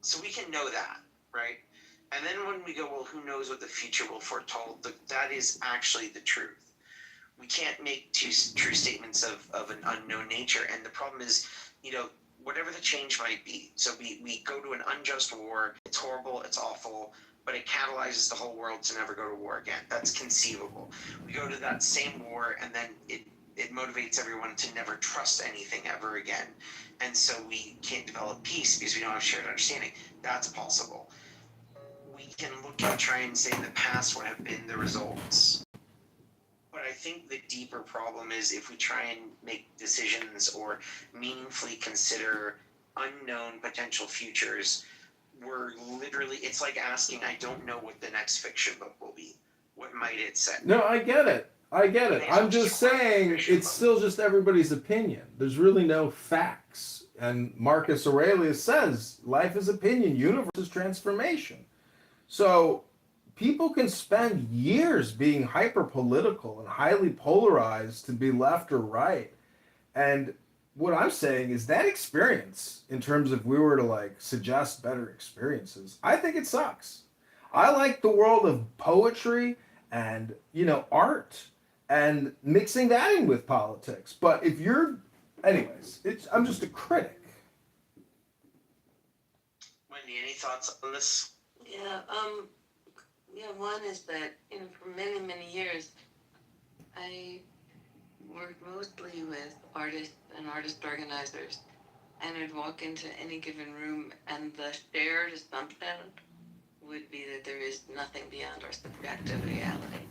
So we can know that, right? And then when we go, well, who knows what the future will foretold? That is actually the truth. We can't make true statements of an unknown nature. And the problem is, whatever the change might be. So we go to an unjust war. It's horrible. It's awful. But it catalyzes the whole world to never go to war again. That's conceivable. We go to that same war, and then it motivates everyone to never trust anything ever again. And so we can't develop peace because we don't have shared understanding. That's possible. We can look and try and say the past would have been the results. But I think the deeper problem is if we try and make decisions or meaningfully consider unknown potential futures, we're literally, it's like asking, I don't know what the next fiction book will be. What might it say? No, I get it. I get it. I'm just saying it's still just everybody's opinion. There's really no facts. And Marcus Aurelius says life is opinion, universe is transformation. So people can spend years being hyper political and highly polarized to be left or right. And what I'm saying is that experience, in terms of we were to like suggest better experiences, I think it sucks. I like the world of poetry and art and mixing that in with politics. But if you're, anyways, I'm just a critic. Wendy, any thoughts on this? One is that, for many, many years, I worked mostly with artists and artist organizers, and I'd walk into any given room, and the shared assumption would be that there is nothing beyond our subjective reality.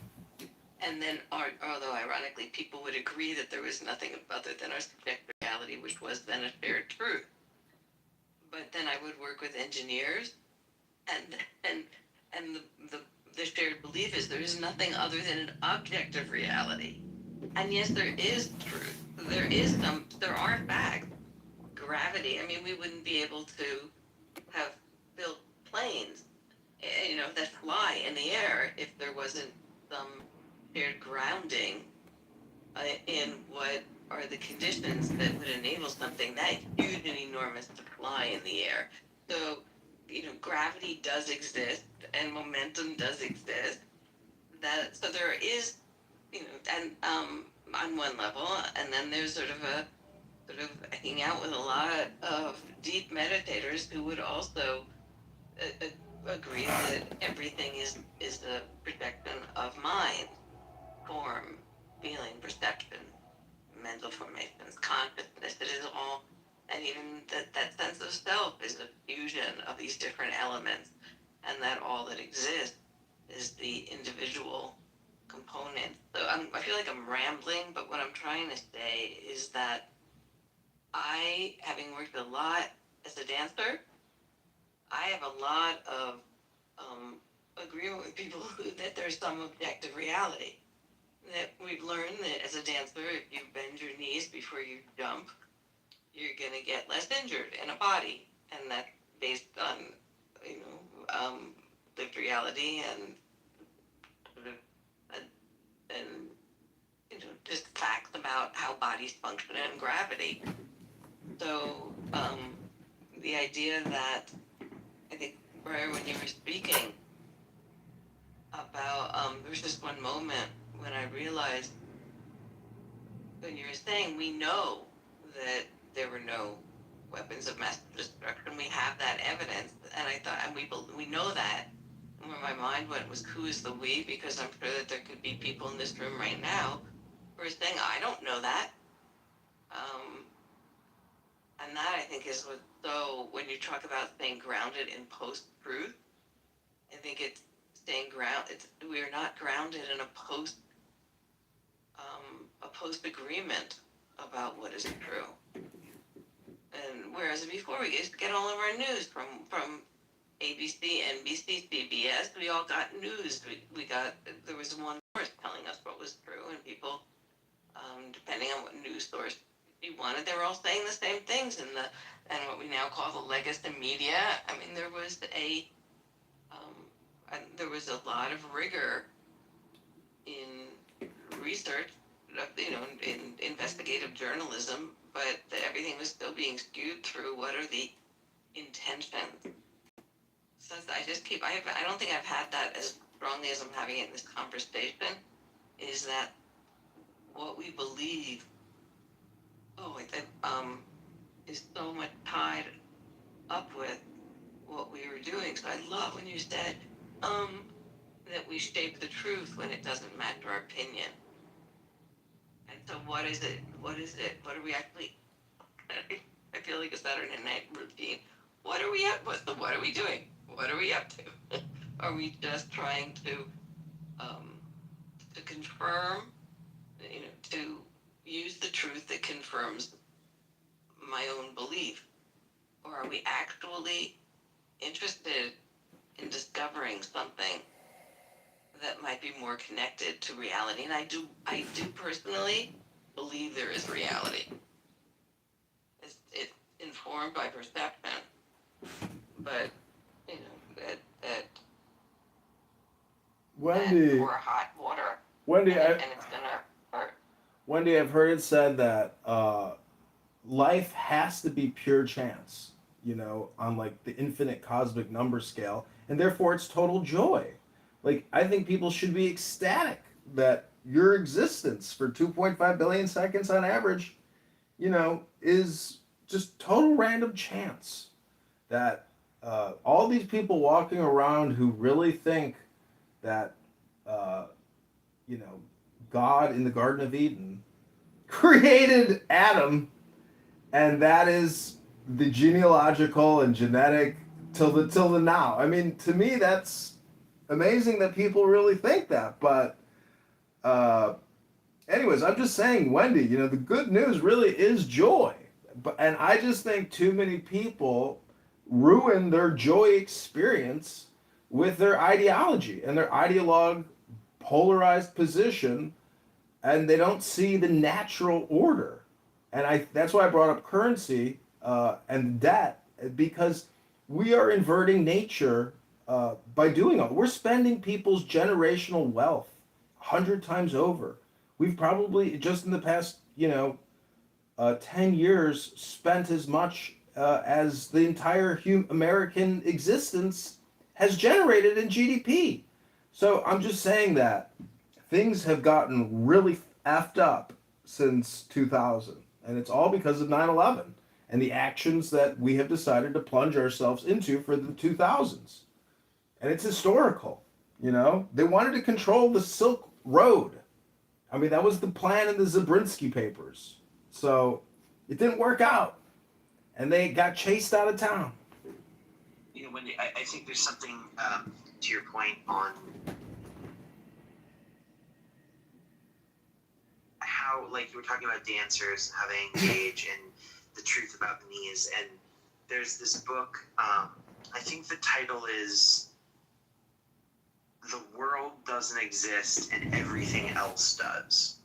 And then, although ironically, people would agree that there was nothing other than our subjective reality, which was then a shared truth. But then I would work with engineers, and the shared belief is there is nothing other than an objective reality. And yes, there is truth. There are facts. Gravity. I mean, we wouldn't be able to have built planes, that fly in the air if there wasn't some shared grounding in what are the conditions that would enable something that huge and enormous to fly in the air. So, gravity does exist and momentum does exist. So there is, and on one level, and then there's sort of hanging out with a lot of deep meditators who would also agree that everything is a projection of mind, form, feeling, perception, mental formations, consciousness. It is all, and even that sense of self is a fusion of these different elements, and that all that exists is the individual component. So I feel like I'm rambling, but what I'm trying to say is that I, having worked a lot as a dancer, I have a lot of agreement with people that there's some objective reality. That we've learned that as a dancer, if you bend your knees before you jump, you're going to get less injured in a body. And that's based on, lived reality and sort of, and just facts about how bodies function and gravity. So the idea that, I think, Brian, when you were speaking about, there was just one moment when I realized, when you were saying we know that there were no weapons of mass destruction, we have that evidence, and I thought, and we know that, and where my mind went was, who is the we? Because I'm sure that there could be people in this room right now who are saying, I don't know that. And that, I think, is what, so when you talk about staying grounded in post-truth, I think it's staying grounded. We are not grounded in a post-agreement about what is true. And whereas before we used to get all of our news from ABC, NBC, CBS, we all got news. There was one source telling us what was true, and people, depending on what news source you wanted, they were all saying the same things in and what we now call the legacy media. I mean, there was a lot of rigor in research, in investigative journalism, but everything was still being skewed through what are the intentions I don't think I've had that as strongly as I'm having it in this conversation, is that what we believe, is so much tied up with what we were doing. So I love when you said, that we shape the truth when it doesn't match our opinion. And so what is it? What is it? What are we actually, I feel like a Saturday night routine. What are we up? What are we doing? What are we up to? Are we just trying to confirm, to use the truth that confirms my own belief? Or are we actually interested in discovering something that might be more connected to reality? And I do personally believe there is reality. It's informed by perception, but that Wendy, pour hot water, Wendy, and it's gonna hurt. Wendy, I've heard it said that life has to be pure chance, on like the infinite cosmic number scale, and therefore it's total joy. Like, I think people should be ecstatic that your existence for 2.5 billion seconds on average, is just total random chance. That all these people walking around who really think that, uh, God in the Garden of Eden created Adam, and that is the genealogical and genetic till the now. I mean, to me, that's amazing that people really think that. But anyways, I'm just saying, Wendy, the good news really is joy. And I just think too many people ruin their joy experience with their ideology and their ideologue polarized position, and they don't see the natural order. And that's why I brought up currency and debt, because we are inverting nature by doing it. We're spending people's generational wealth 100 times over. We've probably, just in the past, 10 years, spent as much as the entire American existence has generated in GDP. So I'm just saying that things have gotten really effed up since 2000. And it's all because of 9/11 and the actions that we have decided to plunge ourselves into for the 2000s. And it's historical, They wanted to control the Silk Road. I mean, that was the plan in the Zabrinsky Papers. So it didn't work out. And they got chased out of town. Wendy, I think there's something to your point on how, like, you were talking about dancers and how they engage and the truth about the knees. And there's this book, I think the title is The World Doesn't Exist and Everything Else Does.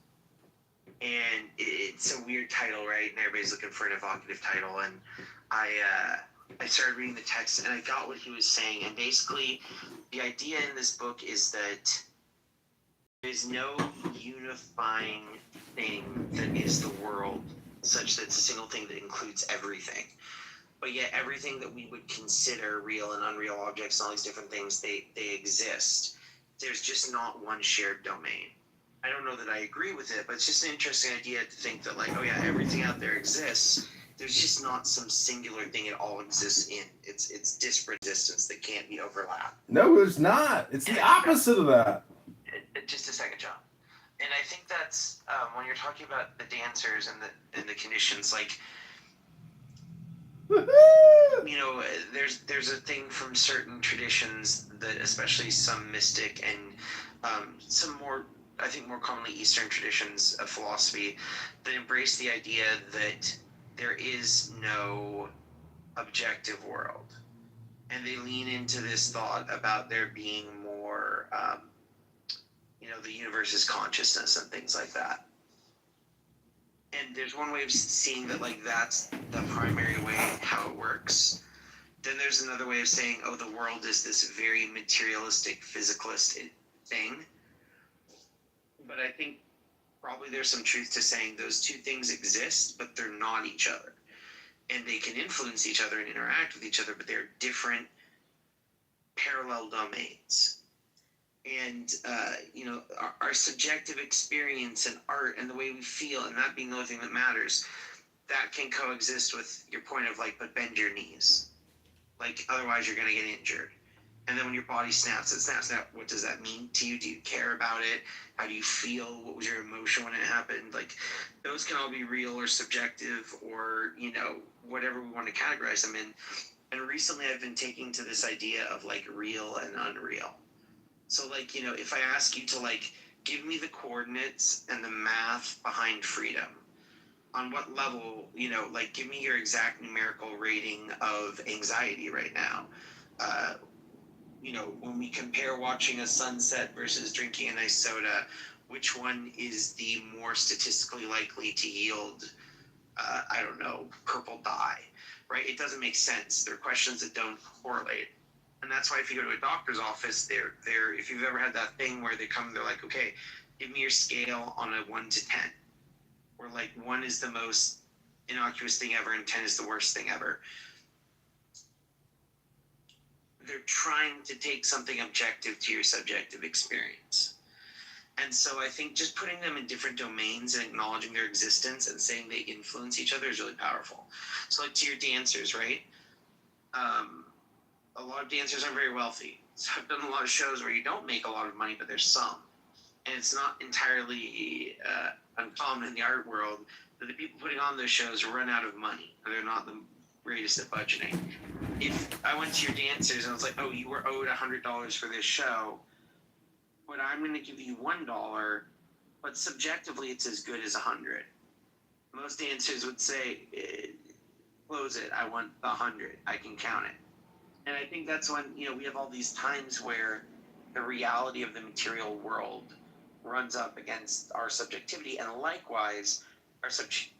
And it's a weird title, right? And everybody's looking for an evocative title. And I started reading the text and I got what he was saying. And basically, the idea in this book is that there's no unifying thing that is the world, such that it's a single thing that includes everything. But yet everything that we would consider real and unreal objects and all these different things, they exist. There's just not one shared domain. I don't know that I agree with it, but it's just an interesting idea to think that, like, oh yeah, everything out there exists. There's just not some singular thing it all exists in. It's disparate existence that can't be overlapped. No, there's not. It's the opposite of that. Just a second, John. And I think that's when you're talking about the dancers and the conditions, like, there's a thing from certain traditions that, especially some mystic and some more, I think more commonly Eastern traditions of philosophy, that embrace the idea that there is no objective world. And they lean into this thought about there being more, the universe is consciousness and things like that. And there's one way of seeing that, like, that's the primary way how it works. Then there's another way of saying, oh, the world is this very materialistic, physicalist thing. But I think probably there's some truth to saying those two things exist, but they're not each other. And they can influence each other and interact with each other, but they're different parallel domains. And, our subjective experience and art and the way we feel, and that being the only thing that matters, that can coexist with your point of like, but bend your knees. Like, otherwise you're going to get injured. And then when your body snaps, it snaps. Now, what does that mean to you? Do you care about it? How do you feel? What was your emotion when it happened? Like, those can all be real or subjective or, whatever we want to categorize them in. And recently I've been taking to this idea of like real and unreal. So like, if I ask you to like, give me the coordinates and the math behind freedom, on what level, like give me your exact numerical rating of anxiety right now. When we compare watching a sunset versus drinking a nice soda, which one is the more statistically likely to yield, purple dye, right? It doesn't make sense. There are questions that don't correlate. And that's why if you go to a doctor's office, they're if you've ever had that thing where they're like, okay, give me your scale on a 1 to 10, where like 1 is the most innocuous thing ever and 10 is the worst thing ever. They're trying to take something objective to your subjective experience. And so I think just putting them in different domains and acknowledging their existence and saying they influence each other is really powerful. So like to your dancers, right? A lot of dancers are very wealthy. So I've done a lot of shows where you don't make a lot of money, but there's some. And it's not entirely uncommon in the art world that the people putting on those shows run out of money. And they're not the greatest at budgeting. If I went to your dancers and I was like, oh, you were owed $100 for this show, but I'm going to give you $1, but subjectively it's as good as 100. Most dancers would say, close it, I want the 100, I can count it. And I think that's when, we have all these times where the reality of the material world runs up against our subjectivity, and likewise, our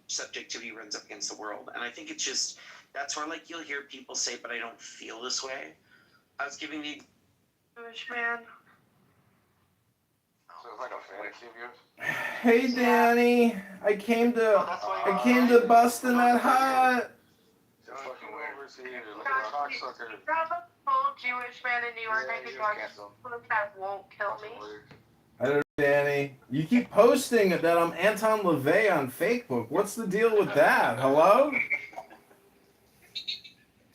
subjectivity runs up against the world. And I think it's just, that's where, like, you'll hear people say, but I don't feel this way. I was giving the Jewish man. So it's like a fantasy of yours? Hey, Danny. I came to bust in that hut. It's fucking overseas. Look at the cocksucker. You have a full Jewish man in New York. Yeah, I think you our cancel. that won't kill me. I don't know, Danny. You keep posting that I'm Anton LaVey on Facebook. What's the deal with that? Hello?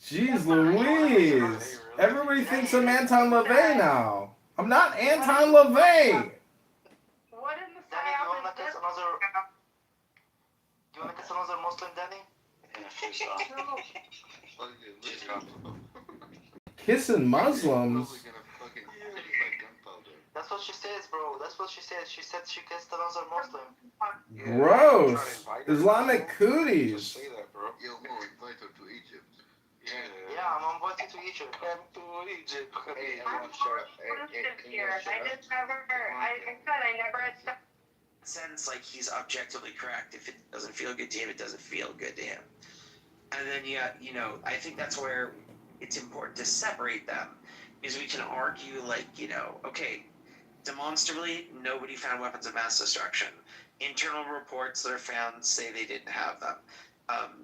Jeez Louise. Everybody thinks I'm Anton LaVey now. I'm not Anton LaVey. What in the Danny, do you want to psyop is kiss another Muslim, Danny? Kissing Muslims? That's what she says, bro. That's what she says. She said she kissed another Muslim. Gross. Islamic cooties. Say that, bro. Yo, Mo, invite her to Egypt. Yeah, I'm invited to Egypt. Come to Egypt. Hey, I'm everyone, shut up. exclusive here. I just never, I said I never accepted. sense like he's objectively correct. If it doesn't feel good to him, it doesn't feel good to him. And then I think that's where it's important to separate them, because we can argue like, okay, demonstrably nobody found weapons of mass destruction. Internal reports that are found say they didn't have them.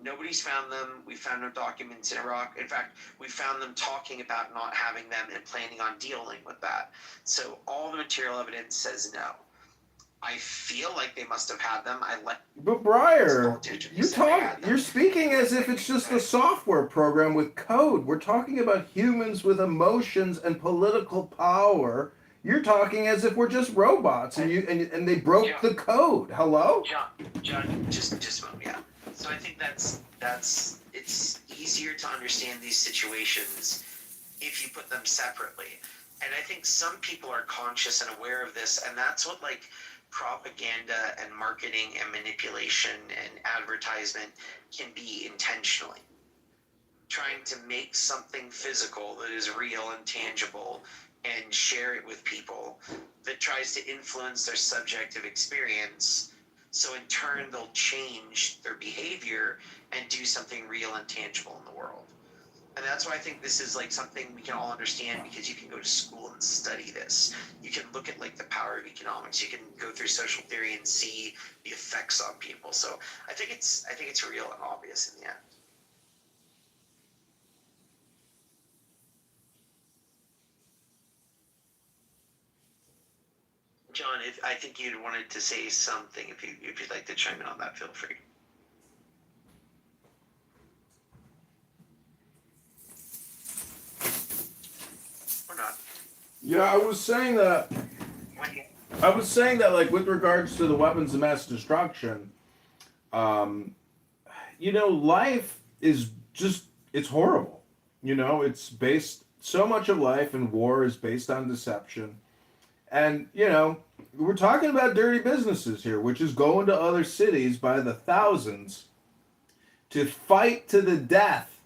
Nobody's found them. We found no documents in Iraq. In fact, we found them talking about not having them and planning on dealing with that. So all the material evidence says no. I feel like they must have had them. But Breyer, you're speaking as if it's just a software program with code. We're talking about humans with emotions and political power. You're talking as if we're just robots, and they broke the code. Hello? John, just a moment, yeah. So I think that's it's easier to understand these situations if you put them separately. And I think some people are conscious and aware of this, and that's what like propaganda and marketing and manipulation and advertisement can be intentionally. Trying to make something physical that is real and tangible and share it with people that tries to influence their subjective experience. So in turn, they'll change their behavior and do something real and tangible in the world. And that's why I think this is like something we can all understand, because you can go to school and study this. You can look at like the power of economics. You can go through social theory and see the effects on people. So I think it's real and obvious in the end. John, if I think you'd wanted to say something, if you'd like to chime in on that, feel free. Or not. Yeah, I was saying that. Like, with regards to the weapons of mass destruction, life is just, it's horrible. It's based, so much of life and war is based on deception. And, we're talking about dirty businesses here, which is going to other cities by the thousands to fight to the death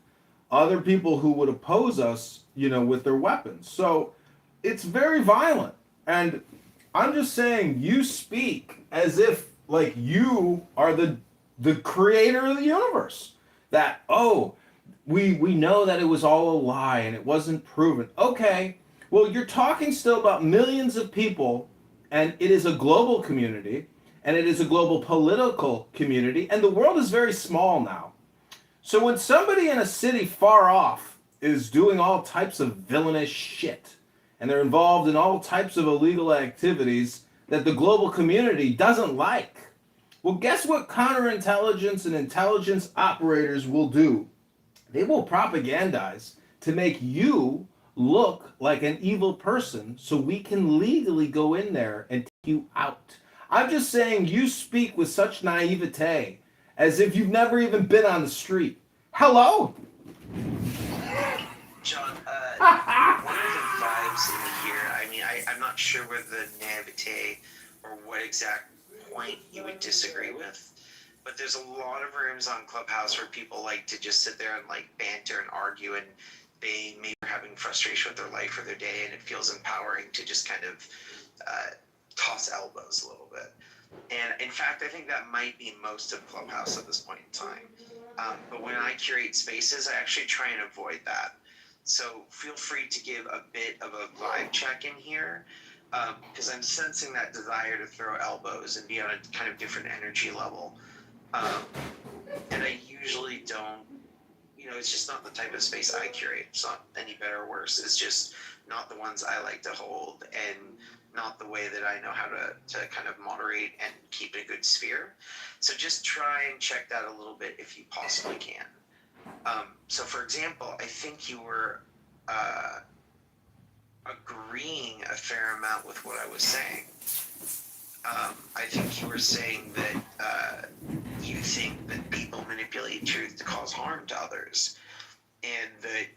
other people who would oppose us, with their weapons. So it's very violent. And I'm just saying, you speak as if, like, you are the creator of the universe. That, we know that it was all a lie and it wasn't proven. Okay, well, you're talking still about millions of people, and it is a global community, and it is a global political community, and the world is very small now. So when somebody in a city far off is doing all types of villainous shit, and they're involved in all types of illegal activities that the global community doesn't like, well, guess what counterintelligence and intelligence operators will do? They will propagandize to make you look like an evil person so we can legally go in there and take you out. I'm just saying, you speak with such naivete as if you've never even been on the street. Hello? John, one of the vibes in here, I mean, I'm not sure where the naivete or what exact point you would disagree with, but there's a lot of rooms on Clubhouse where people like to just sit there and like banter and argue, and they maybe are having frustration with their life or their day, and it feels empowering to just kind of toss elbows a little bit. And in fact, I think that might be most of Clubhouse at this point in time. But when I curate spaces, I actually try and avoid that. So feel free to give a bit of a vibe check in here, because I'm sensing that desire to throw elbows and be on a kind of different energy level. And I usually don't, it's just not the type of space I curate. It's not any better or worse. It's just not the ones I like to hold, and not the way that I know how to kind of moderate and keep a good sphere. So just try and check that a little bit if you possibly can. So for example, I think you were agreeing a fair amount with what I was saying. I think you were saying that you think that people manipulate truth to cause harm to others, and that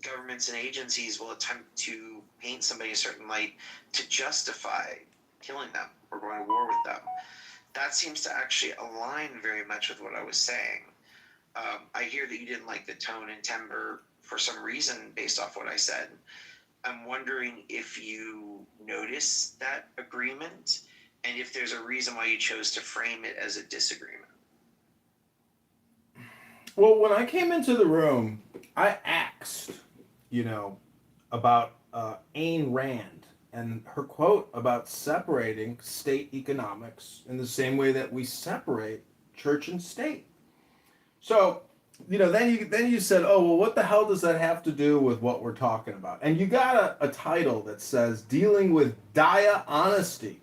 governments and agencies will attempt to paint somebody a certain light to justify killing them or going to war with them. That seems to actually align very much with what I was saying. I hear that you didn't like the tone and timbre for some reason based off what I said. I'm wondering if you notice that agreement, and if there's a reason why you chose to frame it as a disagreement. Well, when I came into the room, I asked, about Ayn Rand and her quote about separating state economics in the same way that we separate church and state. So, then you said, oh, well, what the hell does that have to do with what we're talking about? And you got a title that says dealing with dire honesty.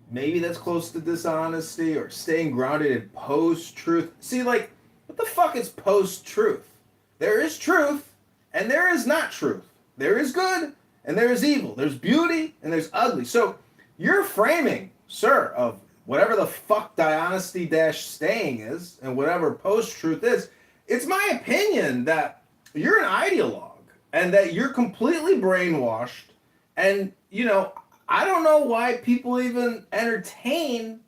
Maybe that's close to dishonesty, or staying grounded in post-truth. See, like, what the fuck is post-truth? There is truth, and there is not truth. There is good, and there is evil. There's beauty, and there's ugly. So your framing, sir, of whatever the fuck dishonesty-staying is, and whatever post-truth is, it's my opinion that you're an ideologue, and that you're completely brainwashed, and, I don't know why people even entertain,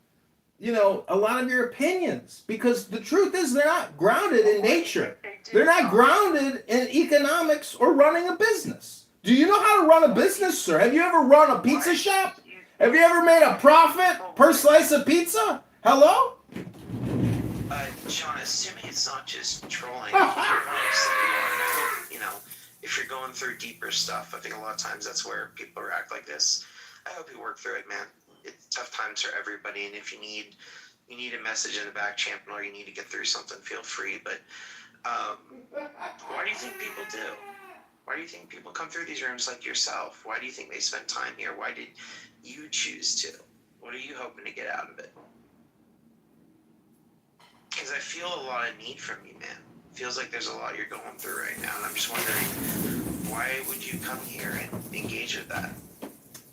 a lot of your opinions, because the truth is they're not grounded in nature. They're not grounded in economics or running a business. Do you know how to run a business, sir? Have you ever run a pizza shop? Have you ever made a profit per slice of pizza? Hello? John, assuming it's not just trolling, you're nice, and I hope, if you're going through deeper stuff, I think a lot of times that's where people react like this. I hope you work through it, man. It's tough times for everybody, and if you need a message in the back channel, or you need to get through something, feel free. But why do you think people do? Why do you think people come through these rooms like yourself? Why do you think they spend time here? Why did you choose to? What are you hoping to get out of it? Because I feel a lot of need from you, man. Feels like there's a lot you're going through right now, and I'm just wondering, why would you come here and engage with that?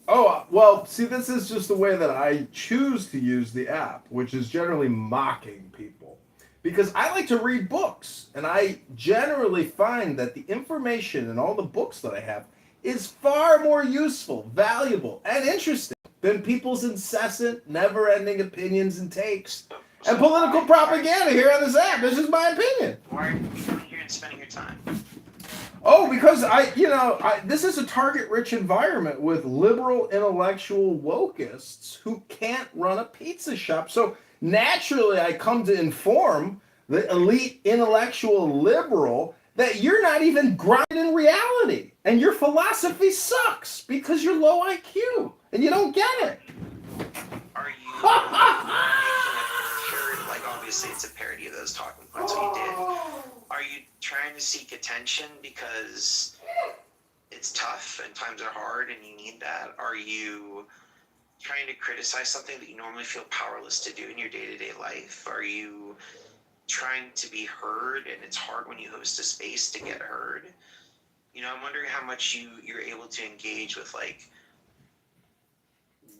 Oh, well, see, this is just the way that I choose to use the app, which is generally mocking people. Because I like to read books, and I generally find that the information in all the books that I have is far more useful, valuable, and interesting than people's incessant, never-ending opinions and takes and political propaganda here on this app. This is my opinion. Why are you coming here and spending your time? Oh, because this is a target-rich environment with liberal intellectual wokists who can't run a pizza shop. So naturally, I come to inform the elite intellectual liberal that you're not even grounded in reality, and your philosophy sucks because you're low IQ and you don't get it. Are you making a parody? Like, obviously, it's a parody of those talking points that you did. Are you trying to seek attention because it's tough and times are hard and you need that? Are you trying to criticize something that you normally feel powerless to do in your day-to-day life? Are you trying to be heard and it's hard when you host a space to get heard? You know, I'm wondering how much you're able to engage with, like,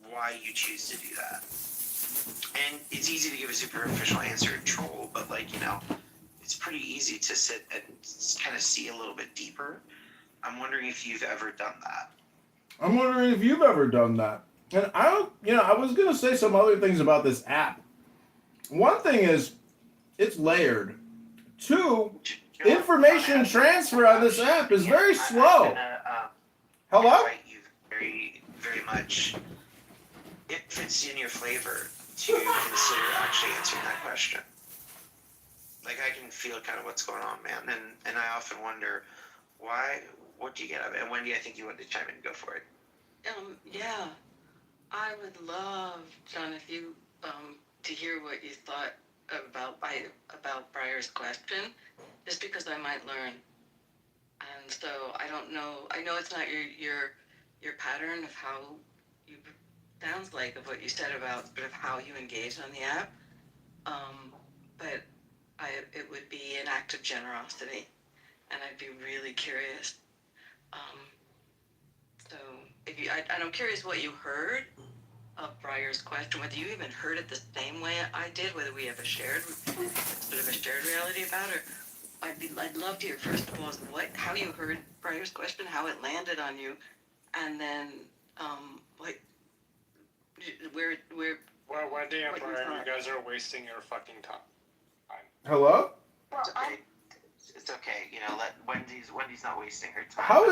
why you choose to do that. And it's easy to give a superficial answer and troll, but, like, you know, it's pretty easy to sit and kind of see a little bit deeper. I'm wondering if you've ever done that. I'm wondering if you've ever done that. And I was going to say some other things about this app. One thing is, it's layered. Two, information transfer on this app is very slow. Hello? Invite you very, very much. It fits in your flavor to consider actually answering that question. Like, I can feel kind of what's going on, man. And I often wonder, what do you get out of it? And Wendy, I think you wanted to chime in and go for it. Yeah, I would love, John, if you, to hear what you thought about Briar's question, just because I might learn. And so I don't know. I know it's not your pattern of how you sounds like of what you said about sort of how you engage on the app, but it would be an act of generosity, and I'd be really curious. So if you, I'm curious what you heard of Briar's question, whether you even heard it the same way I did, whether we have a shared reality about it. I'd love to hear first of all how you heard Briar's question, how it landed on you, and then where. Well, Wendy and what you Brian, thought. you guys are wasting your fucking time. Hello? It's okay. It's okay. You know, Wendy's not wasting her time. How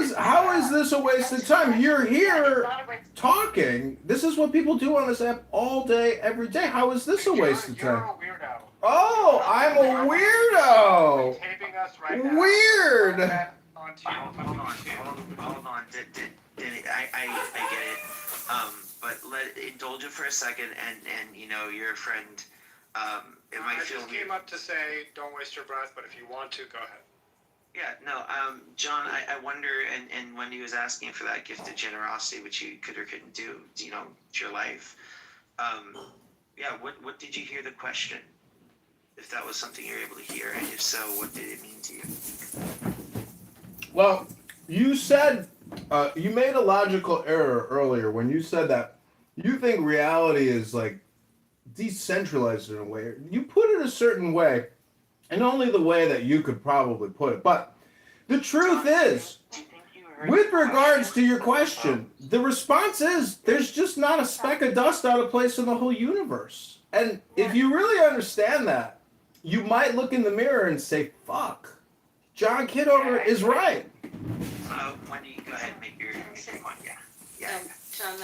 is this a waste of time? You're here talking. This is what people do on this app all day, every day. How is this a waste of You're time? a weirdo. Oh, I'm a weirdo. Taping us right now. Weird. Hold on. I get it. But indulge it for a second, and you know, you're a friend. It might I feel just weird. came up to say, don't waste your breath, but if you want to, go ahead. Yeah, no, John, I wonder, and Wendy was asking for that gift of generosity, which you could or couldn't do, you know, it's your life. Yeah, what did you hear the question? If that was something you're able to hear, and if so, what did it mean to you? Well, you said, you made a logical error earlier when you said that you think reality is like decentralized in a way. You put it a certain way, and only the way that you could probably put it. But the truth is, with regards to your question, the response is there's just not a speck of dust out of place in the whole universe. And if you really understand that, you might look in the mirror and say, fuck, John Kitover is right. Wendy, go ahead and make your point. Yeah. John,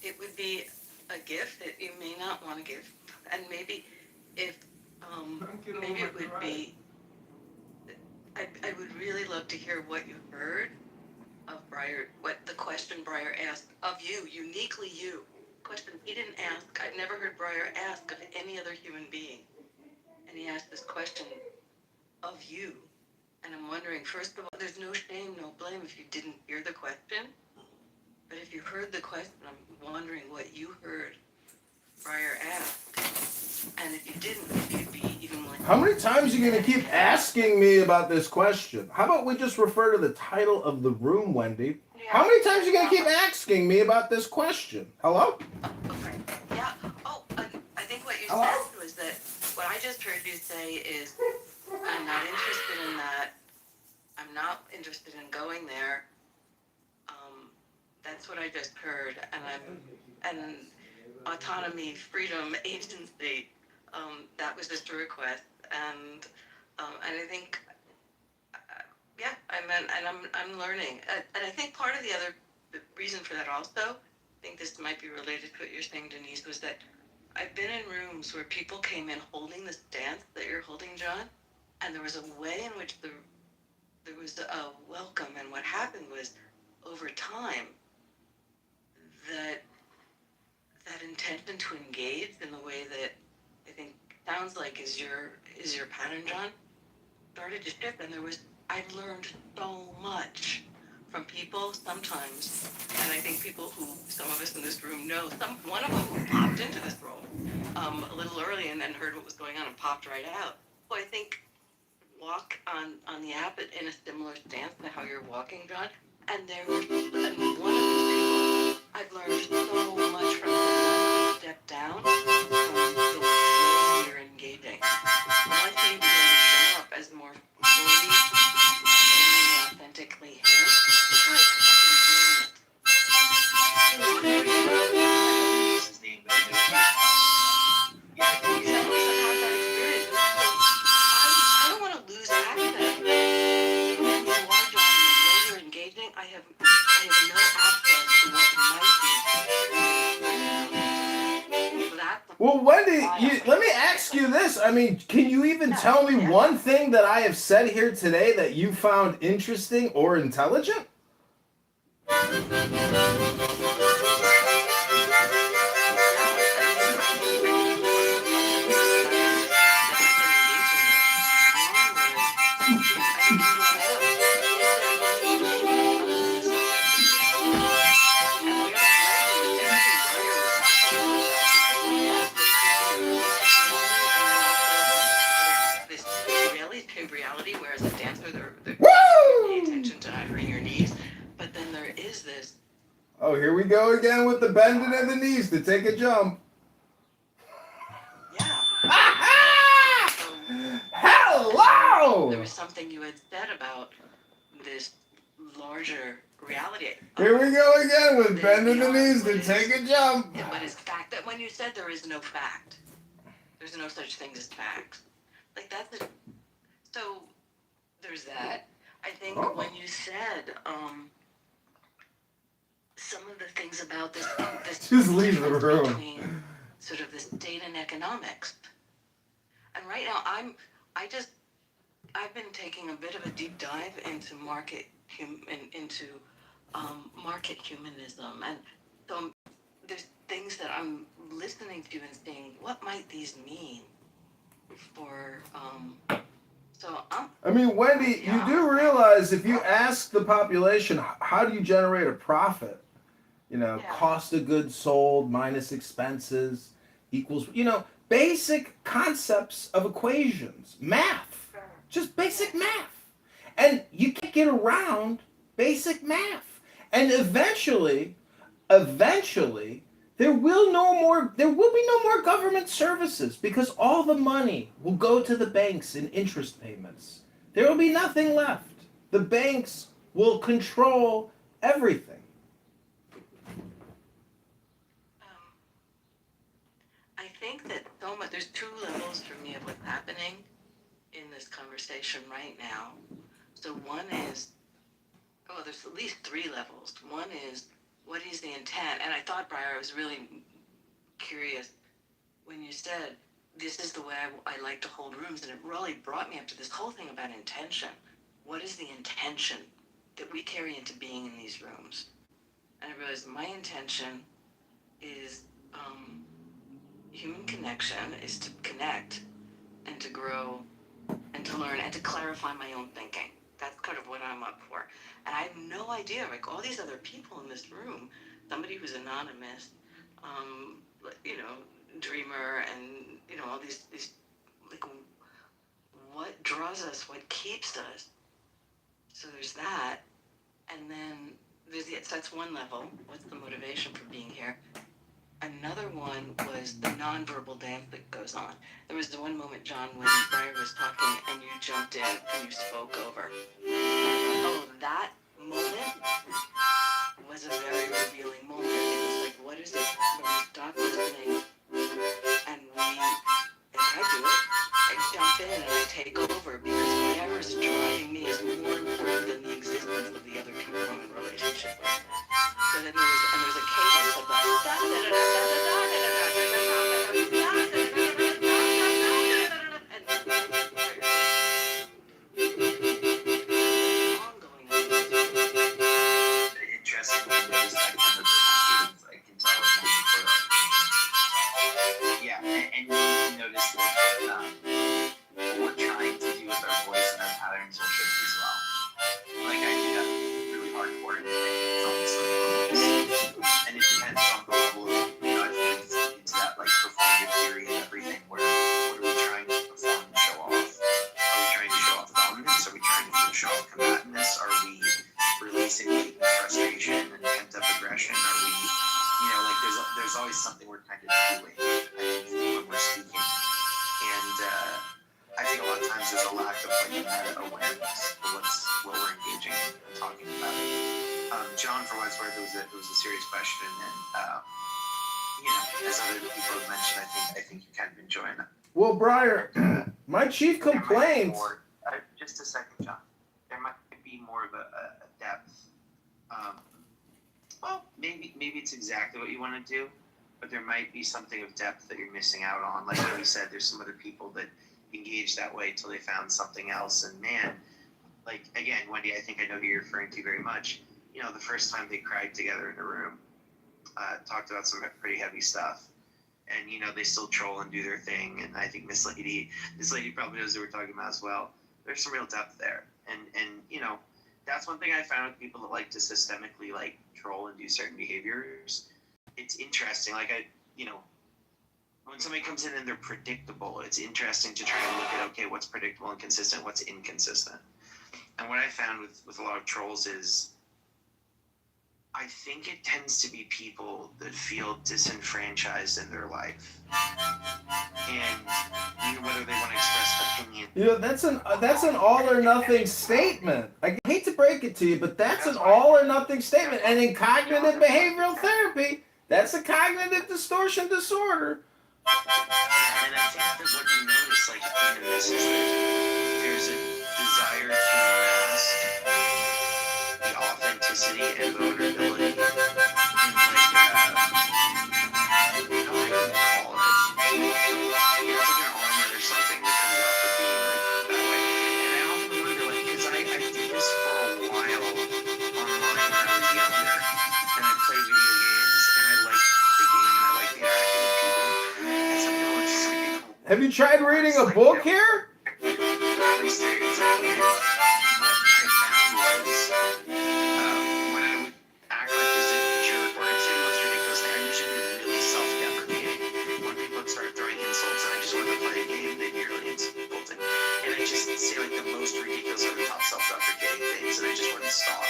it would be a gift that you may not want to give, and maybe if maybe it would be. I would really love to hear what you heard of Briar, what the question Briar asked of you, uniquely you. Question he didn't ask. I've never heard Briar ask of any other human being, and he asked this question of you, And I'm wondering, first of all, there's no shame, no blame if you didn't hear the question. But if you heard the question, I'm wondering what you heard prior asked. And if you didn't, if you'd be even more. How many times are you going to keep asking me about this question? How about we just refer to the title of the room, Wendy? How many times are you going to keep asking me about this question? Hello? Okay. Yeah. Oh, I think what you Hello? said was that what I just heard you say is, I'm not interested in that. I'm not interested in going there. That's what I just heard, and autonomy, freedom, agency. That was just a request, and I think, yeah, I'm learning, and I think part of the reason for that also, I think this might be related to what you're saying, Denise, was that I've been in rooms where people came in holding the stance that you're holding, John, and there was a way in which there was a welcome, and what happened was, over time, that intention to engage in the way that I think sounds like is your pattern, John, started to shift, and I've learned so much from people sometimes, and I think people who some of us in this room know, one of them who popped into this room a little early and then heard what was going on and popped right out. So I think walk on the app in a similar stance to how you're walking, John, and one of these people, I've learned so much from them. Step down from the way you're engaging. Once you begin to show up as more fully, authentically him, it's like fucking brilliant. His name, but I know he Yeah, you sound like you had that experience. So I don't want to lose access. Who you are, John, and the way you're engaging, I have no access to what might be. So that's Well, Wendy, let me ask you this. I mean, can you even tell me one thing that I have said here today that you found interesting or intelligent? Reality, whereas a dancer, they're Woo! pay attention to not hurting your knees, but then there is this. Oh, here we go again with the bending of the knees to take a jump. Yeah. Hello! There was something you had said about this larger reality. Here we go again with bending the knees to take a jump. But it's fact that when you said there is no fact, there's no such thing as facts. Like so there's that. I think when you said some of the things about this Just leave the room. Between sort of the state and economics. And right now I've been taking a bit of a deep dive into market humanism, and so there's things that I'm listening to and saying, what might these mean for I mean, Wendy, you do realize if you ask the population, how do you generate a profit? Cost of goods sold minus expenses equals, basic concepts of equations, math, just basic math. And you can't get around basic math. And eventually, there will be no more government services because all the money will go to the banks in interest payments. There will be nothing left. The banks will control everything. I think that there's two levels for me of what's happening in this conversation right now. So one is, there's at least three levels. One is, what is the intent? And I thought, Briar, I was really curious when you said, this is the way I like to hold rooms, and it really brought me up to this whole thing about intention. What is the intention that we carry into being in these rooms? And I realized my intention is human connection, is to connect and to grow and to learn and to clarify my own thinking. That's kind of what I'm up for. And I have no idea, like all these other people in this room, somebody who's anonymous, um, you know, dreamer, and you know all these like what draws us, what keeps us. So there's that, and then so that's one level. What's the motivation for being here? Another one was the nonverbal dance that goes on. There was the one moment, John, when Brian was talking and you jumped in and you spoke over. Oh, that moment was a very revealing moment. It was like, what is it when we stop listening and I do it, I jump in and I take over because whatever's driving me is more important than the existence of the other people I'm in relationship with. So then there was a cadence of Interesting to notice that kind of cadence. I can tell it yeah, and you notice that what we're trying to do with our voice and our patterns will shift as well. Like I do that really hardcore and it's almost and it depends on the level of, I think it's that like performative theory and everything where what are we trying to perform and show off? Are we trying to show off dominance? Are we trying to show off combativeness? Are we releasing frustration and pent up aggression? Are we, like there's always something we're kind of doing, I think, when we're speaking. And I think a lot of times there's a lack of like meta awareness of what we're engaging in and talking about. John, for what it's worth, it was a serious question, and as other people have mentioned, I think you're kind of enjoying it. Well, Briar, my chief complaint. Just a second, John. There might be more of a depth. Well, maybe it's exactly what you want to do, but there might be something of depth that you're missing out on. Like we said, there's some other people that engage that way till they found something else. And man, like again, Wendy, I think I know who you're referring to very much. The first time they cried together in a room, talked about some pretty heavy stuff. And they still troll and do their thing. And I think this lady probably knows what we're talking about as well. There's some real depth there. And that's one thing I found with people that like to systemically like troll and do certain behaviors. It's interesting. Like when somebody comes in and they're predictable, it's interesting to try to look at, okay, what's predictable and consistent, what's inconsistent. And what I found with a lot of trolls is I think it tends to be people that feel disenfranchised in their life, and whether they want to express opinion. That's an all or nothing statement. I hate to break it to you, but that's an all or nothing statement. And in cognitive behavioral therapy, that's a cognitive distortion disorder. And I think that what you notice, like in this, is that there's a desire to mask the authenticity and vulnerability in like I don't know what to call it. It's like an armor or something that comes off of being like that way. And I often wonder, like, because I did this for a while online when I was younger, and I play video games, and I like the game, and I like the interacting with people. And some people. Have you tried reading a book here? Say like the most ridiculous over the top self-deprecating things, and I just wouldn't stop.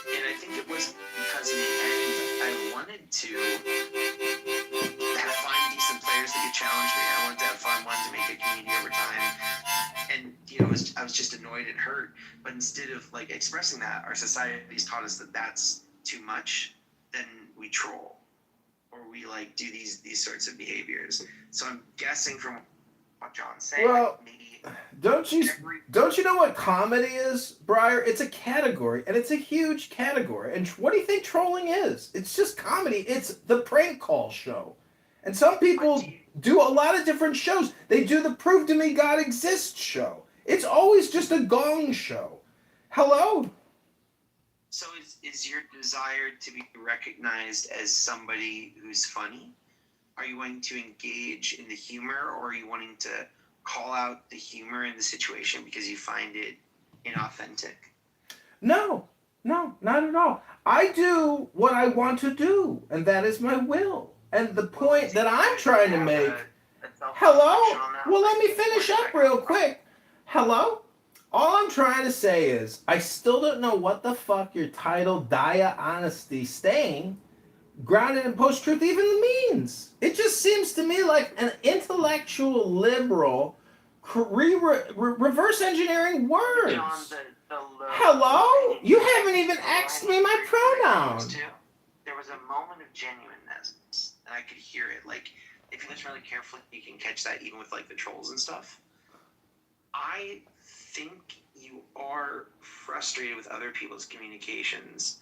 And I think it was because in the end I wanted to find decent players that could challenge me. I wanted to have fun, wanted to make a community over time, and I was just annoyed and hurt. But instead of like expressing that, our society's taught us that that's too much. Then we troll, or we like do these sorts of behaviors. So I'm guessing from what John's saying, well, like maybe. Don't you know what comedy is, Briar? It's a category, and it's a huge category. And what do you think trolling is? It's just comedy. It's the prank call show. And some people do a lot of different shows. They do the Prove to Me God Exists show. It's always just a gong show. Hello? So is your desire to be recognized as somebody who's funny? Are you wanting to engage in the humor, or are you wanting to call out the humor in the situation because you find it inauthentic. No, not at all. I do what I want to do, and that is my will. And the point that I'm trying to make. Hello? Well, let me finish up real quick. Hello? All I'm trying to say is, I still don't know what the fuck your title, Dia Honesty Staying, grounded in post-truth even means. It just seems to me like an intellectual liberal reverse engineering words. John, Hello? You haven't even asked me my pronouns. There was a moment of genuineness, and I could hear it. Like, if you listen really carefully, you can catch that even with, like, the trolls and stuff. I think you are frustrated with other people's communications,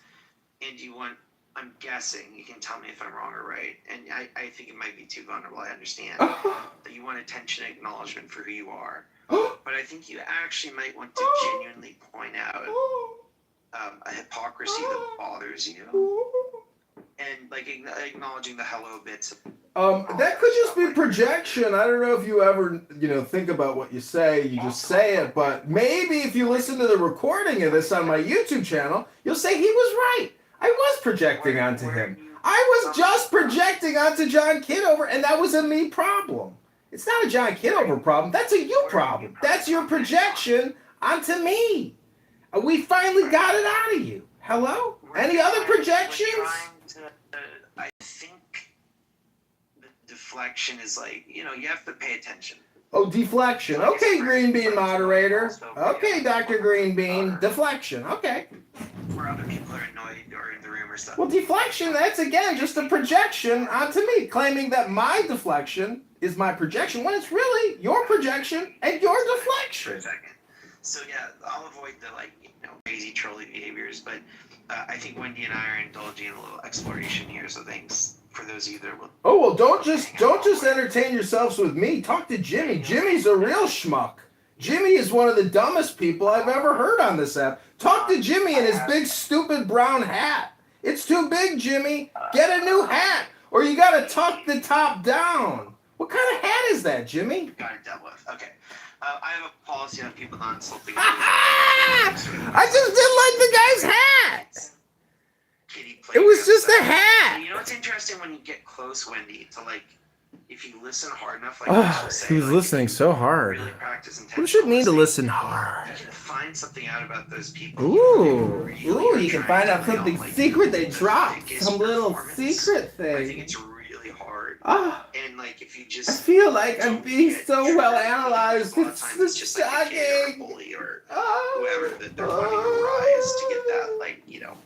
and you want, I'm guessing, you can tell me if I'm wrong or right, and I think it might be too vulnerable, I understand, that you want attention and acknowledgement for who you are. But I think you actually might want to genuinely point out a hypocrisy that bothers you, and like acknowledging the hello bits. That could just be projection. I don't know if you ever, think about what you say. You just say it. But maybe if you listen to the recording of this on my YouTube channel, you'll say he was right. I was projecting onto him. I was just projecting onto John Kitover, and that was a me problem. It's not a John Kitover problem. That's a you problem. That's your projection onto me. We finally got it out of you. Hello? Any other projections? I think the deflection is like, you have to pay attention. Oh, deflection. Okay, Green Bean moderator. Okay, Dr. Green Bean. Deflection. Okay. Where other people are annoyed or in the room or stuff. Well, deflection, that's again just a projection onto me, claiming that my deflection is my projection when it's really your projection and your deflection. For a second. So yeah, I'll avoid the crazy trolly behaviors, but I think Wendy and I are indulging in a little exploration here. So thanks for those of you that will. Oh well, don't just entertain yourselves with me. Talk to Jimmy. Jimmy's a real schmuck. Jimmy is one of the dumbest people I've ever heard on this app. Talk to Jimmy in his big stupid brown hat. It's too big, Jimmy. Get a new hat, or you gotta tuck the top down. What kind of hat is that, Jimmy? Got it dealt with. Okay. I have a policy on people not insulting. I just didn't like the guy's hat. It was just a hat. You know what's interesting when you get close, Wendy, to if you listen hard enough, he was listening so hard. Really practice What does it mean to listen hard? You can find something out about those people. Ooh, you can find out something secret they dropped. Some little secret thing. I think it's really hard. And if you just, I feel like I'm being so well analyzed. It's just shocking. Like a bully or whoever that they're running a rise to get that,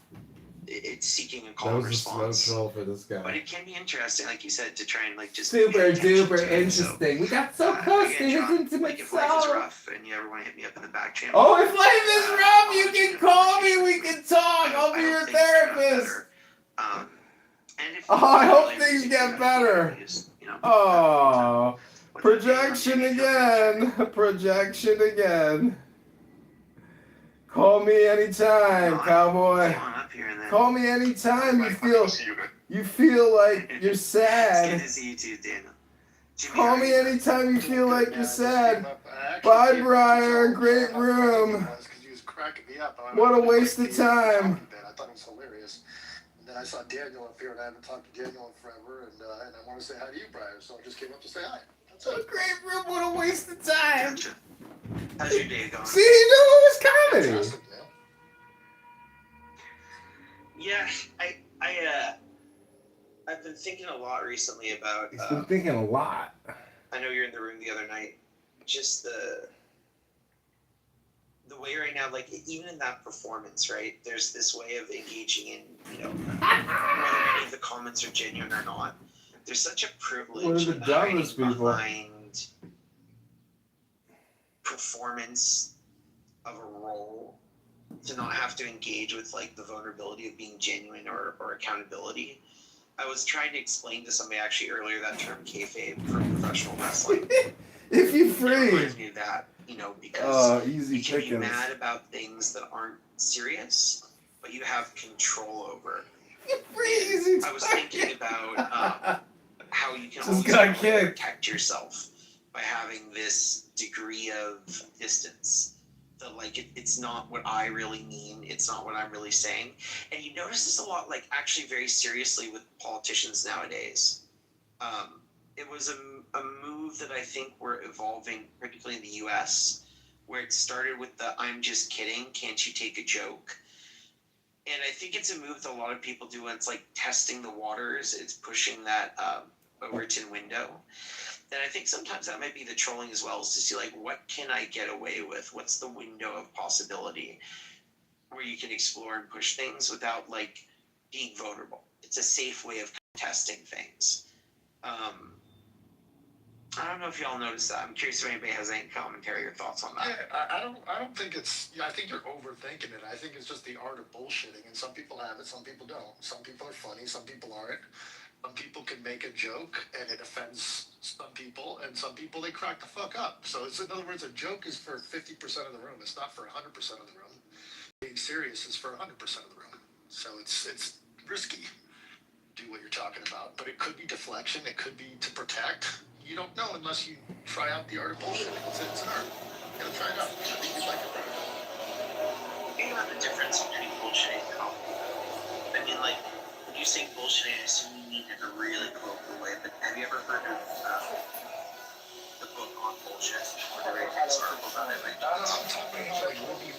it's seeking a calm response. Slow troll for this guy. But it can be interesting, like you said, to try and just super duper interesting. We got so close to his intimate if life is soul. rough and you ever want to hit me up in the back channel. Oh, if life is rough, you can call me. We can talk. I'll be your therapist. And if I hope things get better. Oh, projection again. Projection again. Call me anytime, cowboy. Call me anytime you feel like you're sad. It's good to see you too, Daniel. Call me anytime you feel like you're sad. Bye, Briar. Great room. What a waste of time. I thought it was hilarious. And then I saw Daniel up here, and I haven't talked to Daniel in forever, and I want to say hi to you, Briar, so I just came up to say hi. That's it. Great room. What a waste of time. Gotcha. How's your day going? See, you knew it was comedy. Fantastic, Yeah, I've been thinking a lot recently about. He's been thinking a lot. I know you're in the room the other night. Just the way right now, even in that performance, right? There's this way of engaging in, whether any of the comments are genuine or not. There's such a privilege One of the dumbest people behind performance of a role, to not have to engage with the vulnerability of being genuine or accountability. I was trying to explain to somebody actually earlier that term kayfabe for professional wrestling. If you It freeze. reminds me of that, because easy you can be chickens. mad about things that aren't serious, but you have control over. Freeze. I was thinking about how you can Just always got kicked. protect yourself by having this degree of distance it's not what I really mean. It's not what I'm really saying. And you notice this a lot, like actually very seriously with politicians nowadays. It was a move that I think we're evolving, particularly in the U.S., where it started with the "I'm just kidding, can't you take a joke?" And I think it's a move that a lot of people do, and it's like testing the waters. It's pushing that Overton window. And I think sometimes that might be the trolling as well, is to see like, what can I get away with? What's the window of possibility where you can explore and push things without like being vulnerable? It's a safe way of testing things. I don't know if y'all noticed that. I'm curious if anybody has any commentary or thoughts on that. Yeah, I don't think it's. Yeah, I think you're overthinking it. I think it's just the art of bullshitting, and some people have it, some people don't. Some people are funny, some people aren't. Some people can make a joke and it offends some people, and some people they crack the fuck up. So it's, in other words, a joke is for 50% of the room. It's not for 100% of the room. Being serious is for 100% of the room. So it's risky. Do what you're talking about, but it could be deflection. It could be to protect. You don't know unless you try out the art of bullshit. It's an art. You gotta try it out. I think you'd like it. Think about the difference between bullshitting and compliment. I mean, like, when you say bullshitting, I assume you mean in a really colloquial way, but have you ever heard of the book on bullshit? Or the radio article about it? Like, I'm talking about like Ruby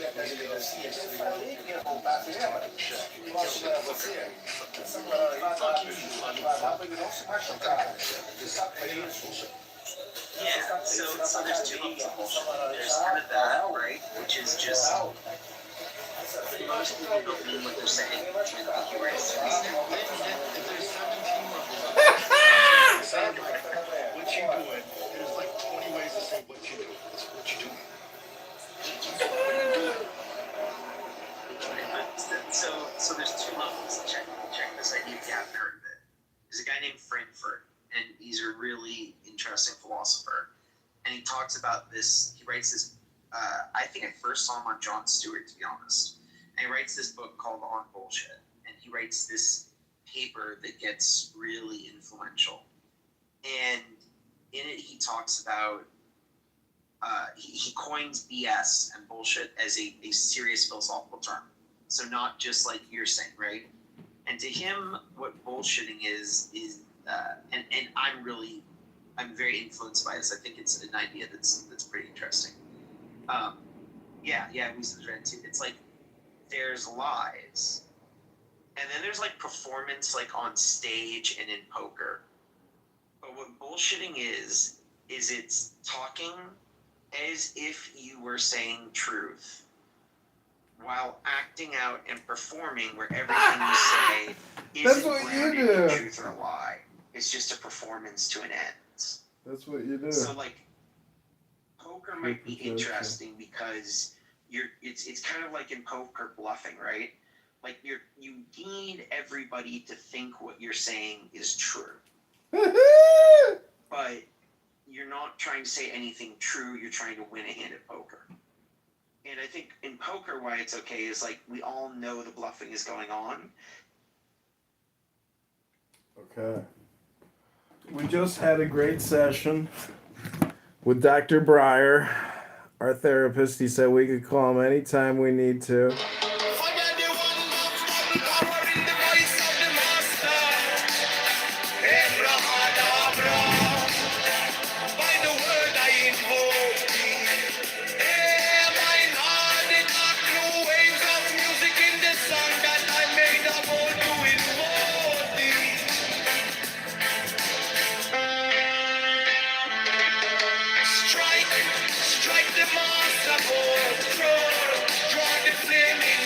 yeah, so there's two levels of bullshit. There's kind of that, right? Which is just most people don't mean what they're saying, which is ambiguous. What you doing? There's like 20 ways to say what you do. It's what you doing. So there's two levels. Check this idea if you haven't heard of it. There's a guy named Frankfurt, and he's a really interesting philosopher. And he talks about this. He writes this. I think I first saw him on Jon Stewart, to be honest. And he writes this book called On Bullshit, and he writes this paper that gets really influential. And in it, he talks about he coins BS and bullshit as a serious philosophical term. So not just like you're saying, right? And to him, what bullshitting is and I'm very influenced by this. I think it's an idea that's pretty interesting. Yeah, Wisdom's read too. It's like there's lies, and then there's like performance, like on stage and in poker. But what bullshitting is it's talking as if you were saying truth, while acting out and performing where everything you say isn't grounded in truth or a lie. It's just a performance to an end. That's what you do. So like poker might be interesting because it's kind of like in poker bluffing, right? Like you need everybody to think what you're saying is true. But you're not trying to say anything true, you're trying to win a hand at poker. And I think in poker why it's okay is like we all know the bluffing is going on. Okay. We just had a great session with Dr. Breyer, our therapist. He said we could call him anytime we need to. Strike the master board, draw the flame in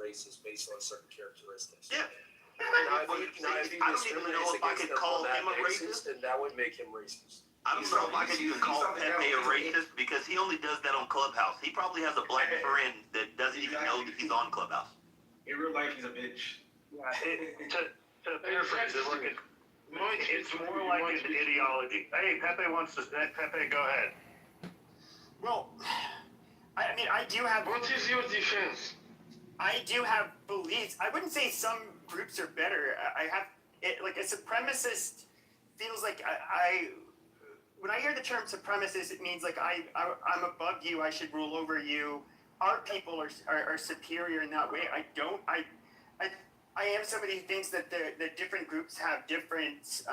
racist based on certain characteristics. Yeah. Now, if he I don't even know discriminates if I against could them call on that him a basis, racist. then that would make him racist. I don't know if I could even call Pepe a racist because he only does that on Clubhouse. He probably has a black friend that doesn't even know that he's on Clubhouse. In real life, he's a bitch. Yeah, to paraphrase it, look, it's more like an ideology. Hey, Pepe wants to. Pepe, go ahead. Well, I mean, I do have. What is your defense? I do have beliefs. I wouldn't say some groups are better. I have it like a supremacist feels like I when I hear the term supremacist, it means like I'm above you. I should rule over you. Our people are superior in that way. I am somebody who thinks that the different groups have different.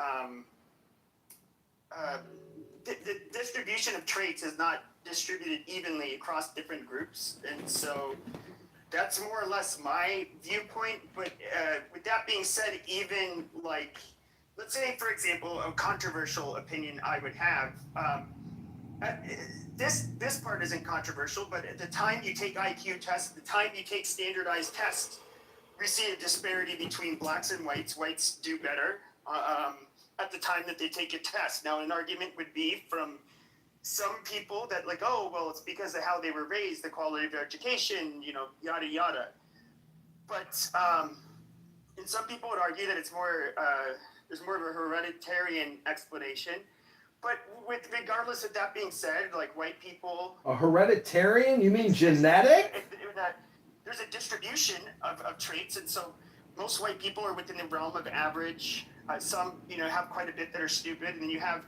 The distribution of traits is not distributed evenly across different groups, and so that's more or less my viewpoint. But with that being said, even like, let's say, for example, a controversial opinion I would have. This part isn't controversial, but at the time you take IQ tests, the time you take standardized tests, we see a disparity between blacks and whites. Whites do better at the time that they take a test. Now, an argument would be from some people that like, oh, well, it's because of how they were raised, the quality of their education, yada, yada. But and some people would argue that it's more, there's more of a hereditarian explanation. But regardless of that being said, like white people... A hereditarian? You mean genetic? There's a distribution of traits, and so most white people are within the realm of average. Some, have quite a bit that are stupid, and then you have,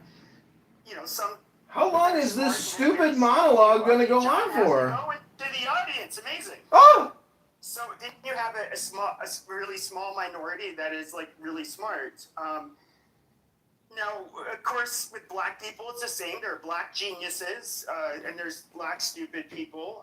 some... How long is this stupid monologue going to go on for? Go into the audience, amazing. Oh! So then you have a really small minority that is like really smart. Now, of course, with black people, it's the same. There are black geniuses, and there's black stupid people.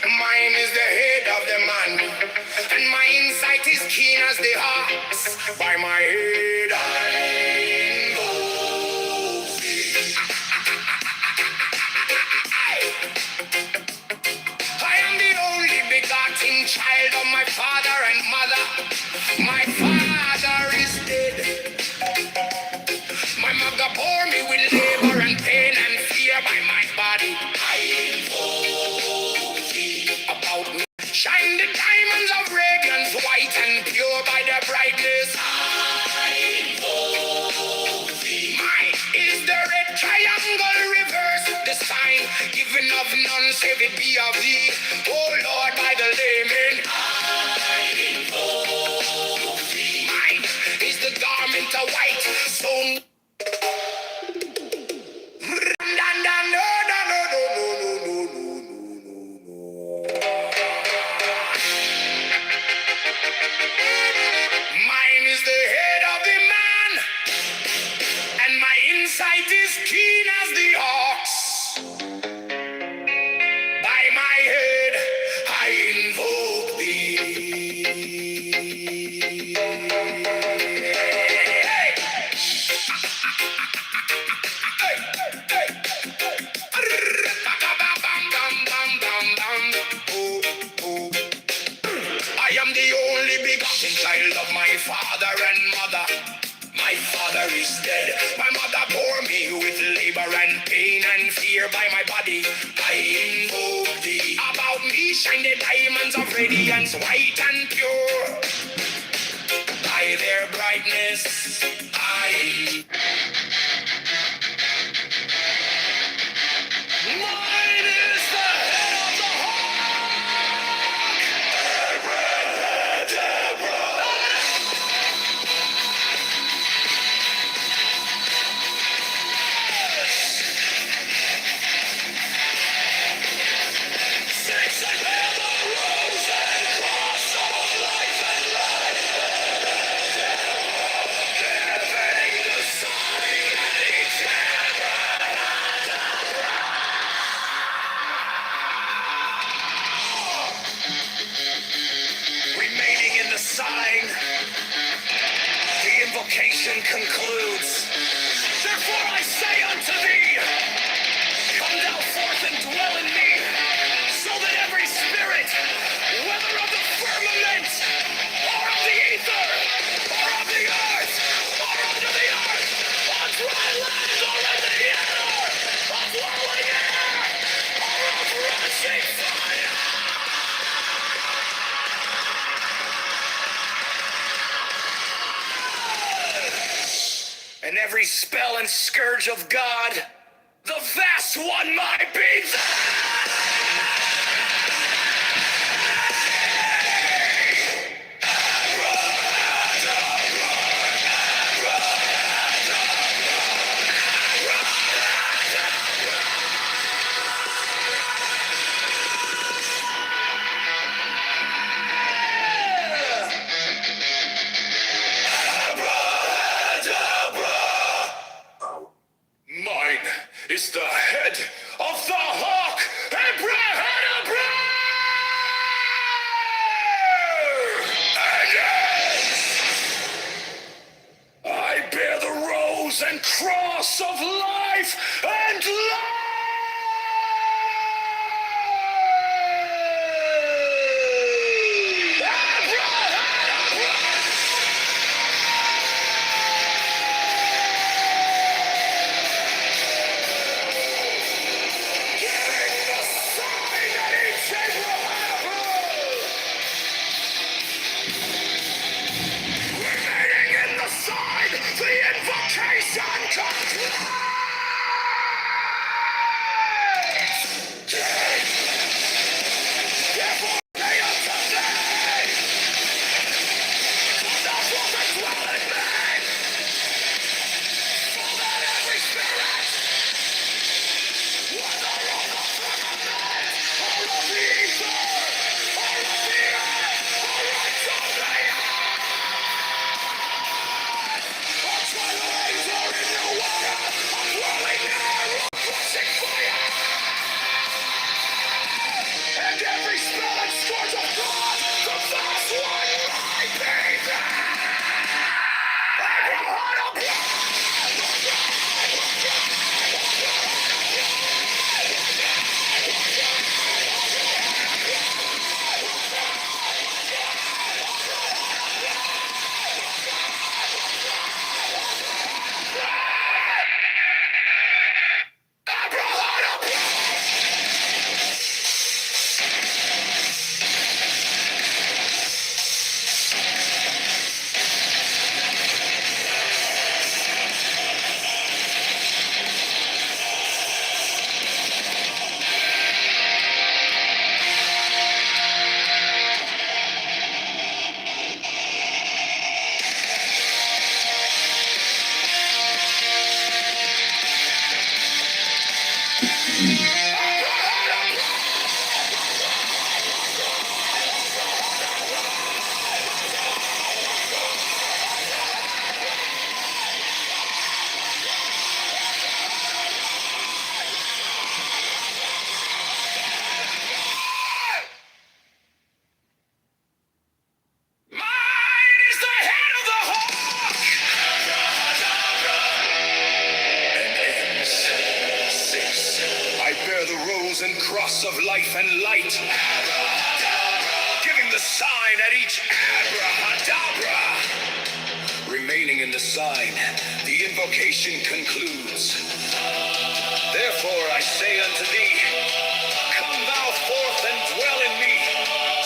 Mine is the head of the man, and my insight is keen as the ox. By my head I know thee. I am the only begotten child of my father and mother. My father is dead. My mother bore me with labor and pain and fear by my body. I invoke thee about me. Shine the diamonds of radiance, white and pure by their brightness. I invoke thee. Mine is the red triangle reverse, the sign given of none save it be of thee. Oh Lord, by the layman. I invoke thee. Mine is the garment of white, so mine is the head of the man, and my insight is keen as the ox. By my head I invoke thee. I am the only begotten child of my father and mother. My father is dead. My mother bore me with labor and pain and fear by my body. I invoke thee. About me shine the diamonds of radiance, white and pure. By their brightness, I... Mine is the head of the invocation concludes. Therefore I say unto thee, come thou forth and dwell in me, so that every spirit, whether of the firmament, or of the ether, or of the earth, or under the earth, on dry land, or in the ether, of whirling air, or of rushing fire, and every spell and scourge of God, the vast one might be mine is the head of the hawk, Abrahadabra! And I bear the rose and cross of life and light. And every spell and scourge of God, the vast one might be and cross of life and light, giving the sign at each abrahadabra. Remaining in the sign, the invocation concludes. Therefore I say unto thee, come thou forth and dwell in me,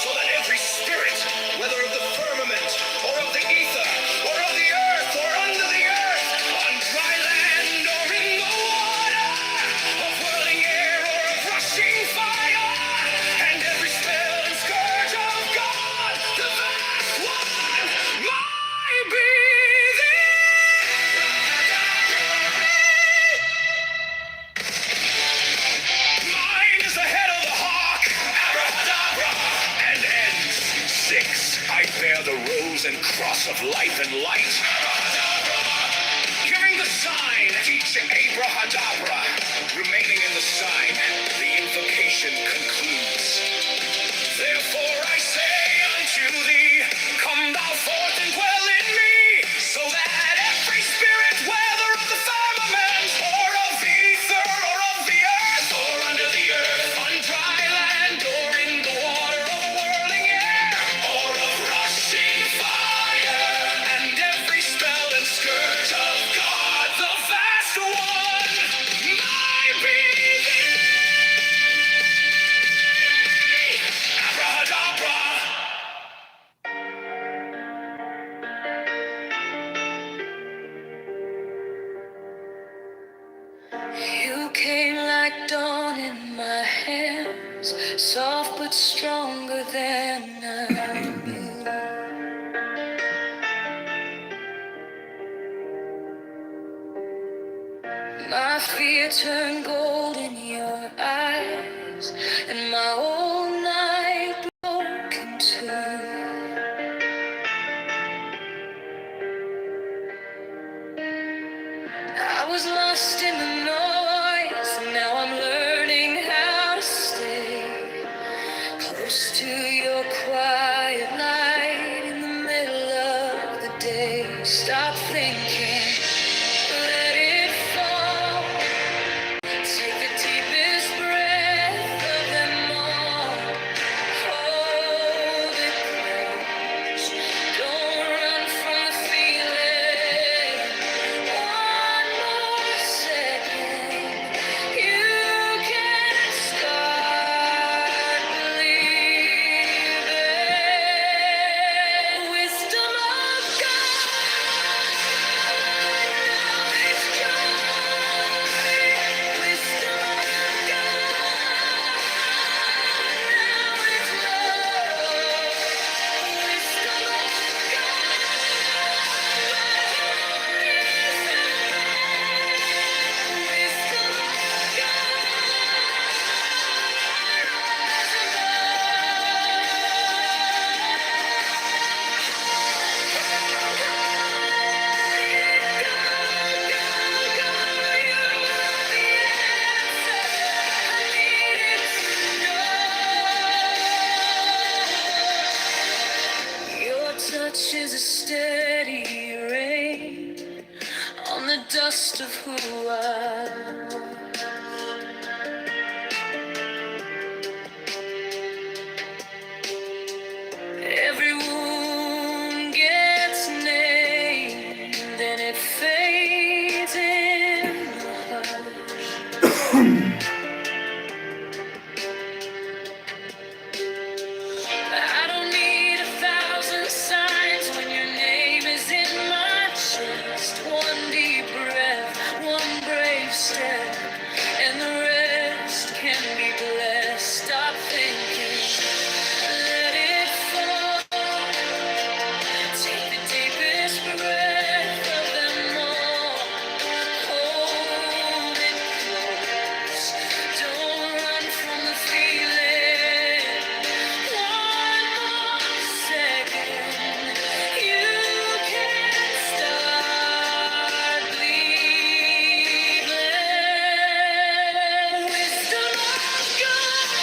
so that every spirit, whether of the firmament, or of the ether, or of the earth, or under the earth, on dry land, or in the water, of whirling air, or of rushing fire, and every spell and scourge of God, the vast one might be mine is the head of the hawk, abrahadabra, and ends. 6, I bear the rose and cross of life and light, giving the sign at each abrahadabra. Remaining in the sign, the invocation concludes. Therefore I say unto thee, come thou forth and dwell in me, so that every soft but stronger than I knew. My fear turned gold in your eyes, and my whole night broke in two. I was lost in the noise, and now I'm learning how to stay close to your quiet light in the middle of the day. Stop thinking, let it fall. Take the deepest breath of them all. Hold it close. Don't run from the feeling. One more second. You can start believing. Wisdom of God. Now it's joy. Wisdom of God. Now it's love. Wisdom of Your touch is a steady rain on the dust of who I am. Every wound gets named and it fades in the hush. I don't need 1,000 signs when your name is in my chest. One deep breath, one brave step, and the rest can be blessed. Stop thinking, let it fall. Take the deepest breath of them all. Hold it close. Don't run from the feeling. One more second. You can start believing. Wisdom of God.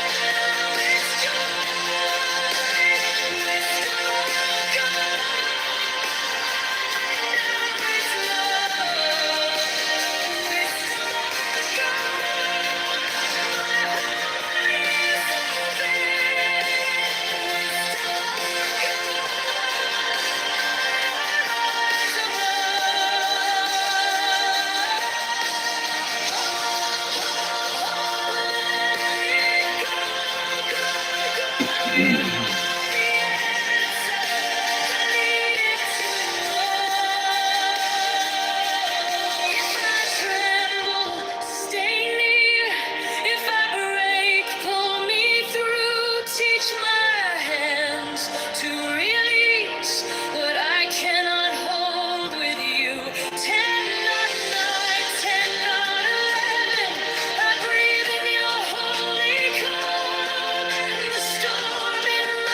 Now it's joy. Wisdom of God. Now it's love. Wisdom of to release what I cannot hold with you. 10, not 9, 10, not 11. I breathe in your holy calm. The storm it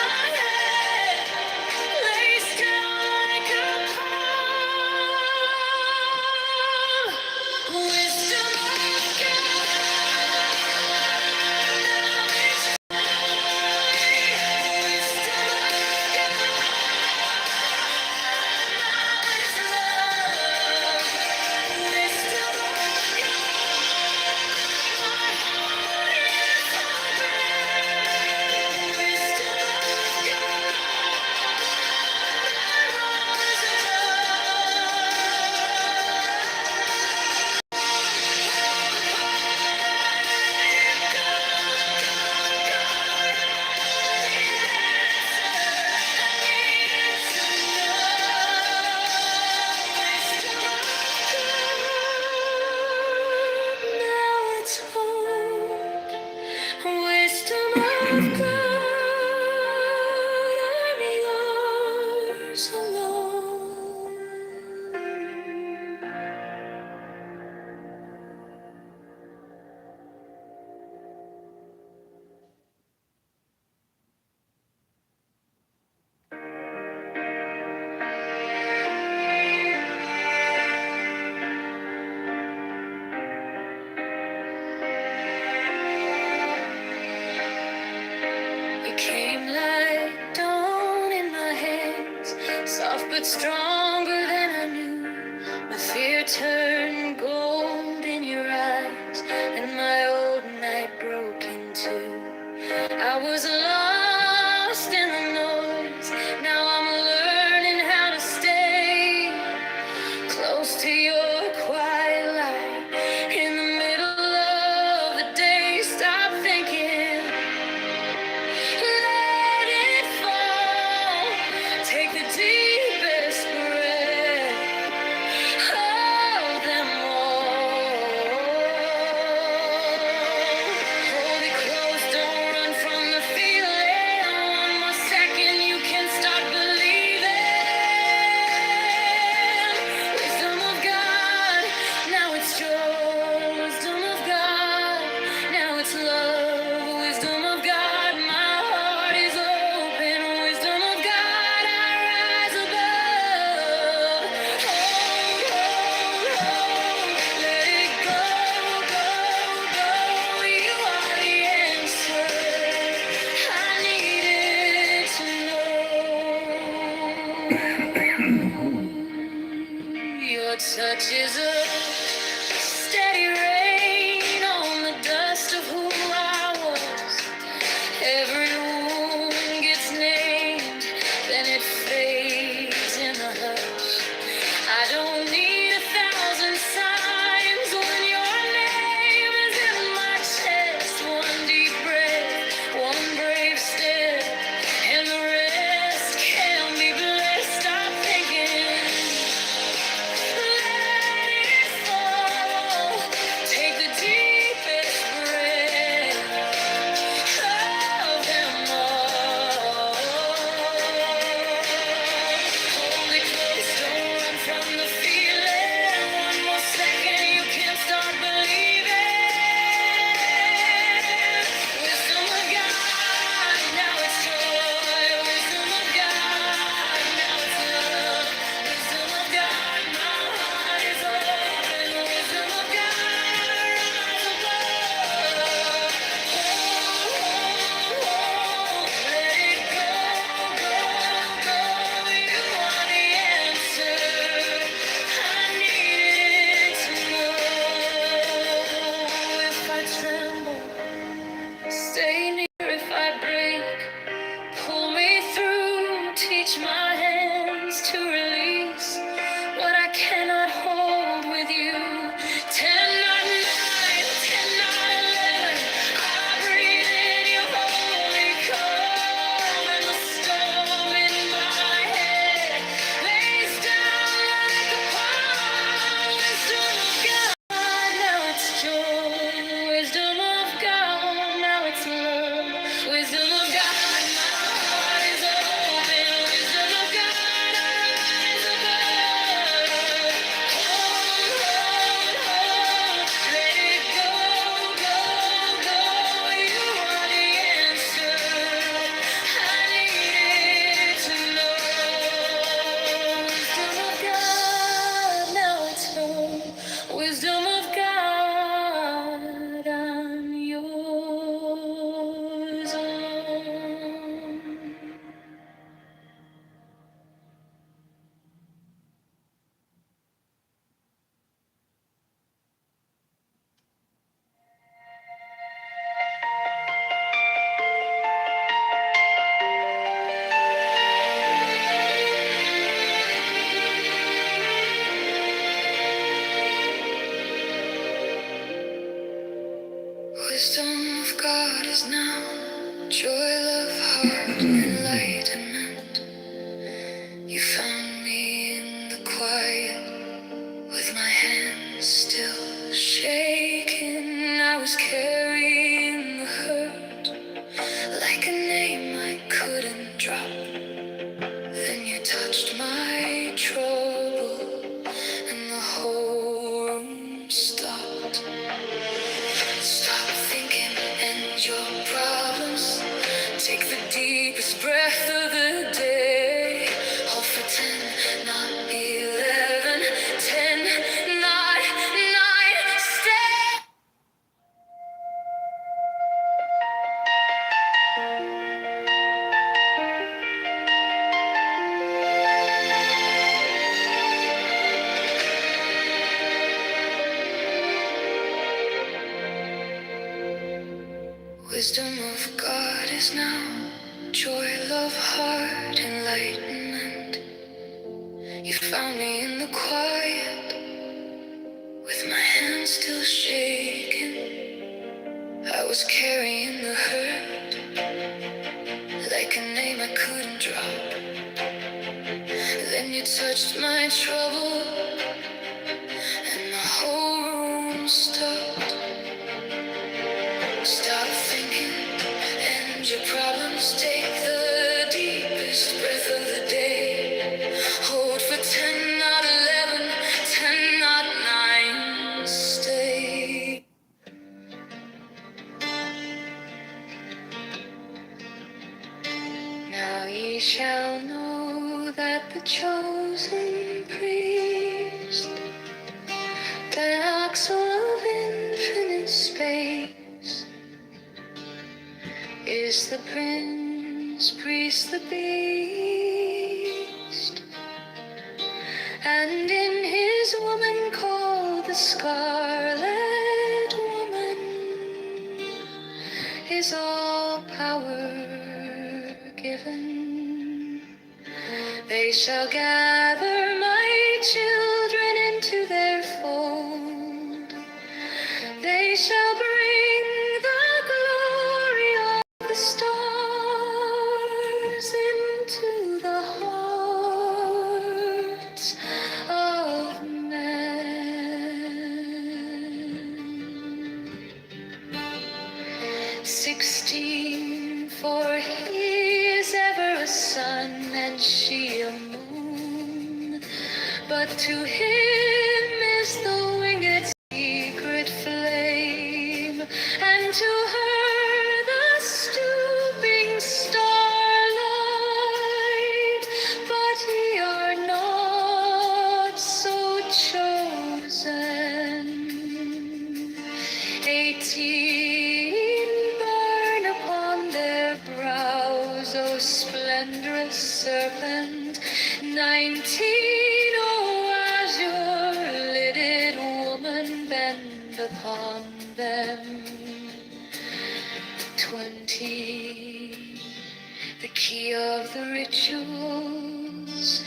of God, I'm yours alone. You came like dawn in my hands, soft but stronger than I knew. My fear turned gold in your eyes, and my old night broke in two. I was lost in the noise, now I'm learning how to stay close to your quiet light. In the middle of the day, stop thinking. Let it fall. Take the deepest breath. Hold them all. Hold it close. Don't run from the feeling. One more second, you can start believing. Wisdom of God, now it's joy. Wisdom of God, now it's love. Wisdom of God, my heart is open. Wisdom of God, I rise above. Hold, hold, hold. Let it go, go, go. You are the answer I needed to know. Your touch is a steady rain on the dust of who I was. Every wound gets named, then it fades in the hush. I don't need 1,000 signs when your name is in my chest. One deep breath, one brave step, and the rest can be blessed. Stop thinking. Let it fall. Take the deepest breath of them all. Hold it close, don't run from the feeling. One more second, you can start believing. Wisdom of God, now it's joy. Wisdom of God, now it's love. Wisdom of God, my heart is open. Wisdom of God, I rise above. Hold, let it go, go, go. You are the answer I needed to know. If I tremble, stay near. If I break, pull me through. Teach my hands to release what I cannot hold with you. 10 not 9, 10 not 11. I breathe in your holy calm, and the storm in my head lays down like a palm. Wisdom of God, now it's joy. Wisdom of God, now it's love. Wisdom of God, my heart is open. Wisdom of God, I rise above. Hold, hold. Let it go, go, go. You are the answer I needed to know. Wisdom of God, now it's home. Wisdom of God, I'm yours alone. Wisdom of God is now joy, love, heart, enlightenment. You found me in the quiet with my hands still shaking. I was carrying the hurt like wisdom of God is now joy, love, heart, enlightenment. You found me in the quiet, with my hands still shaking. I was carrying the hurt, like a name I couldn't drop. Then you touched my trouble, and the whole room stopped. Stop thinking, and your problems take the deepest breath of the day. Hold for 10, not 11, 10, not 9, stay. Now ye shall know that the chosen priest, the axle of infinite space, is the prince, priest, the beast, and in his woman called the Scarlet Woman is all power given. They shall gather my children into their fold. They shall bring the glory of the stars into the hearts of men. 16, for he is ever a sun and she a moon, but to him is the winged secret flame, and to her the stooping starlight, but ye are not so chosen. 18 burn upon their brows, O splendorous serpent. 19, O azure-lidded woman, bend upon them. 20, the key of the rituals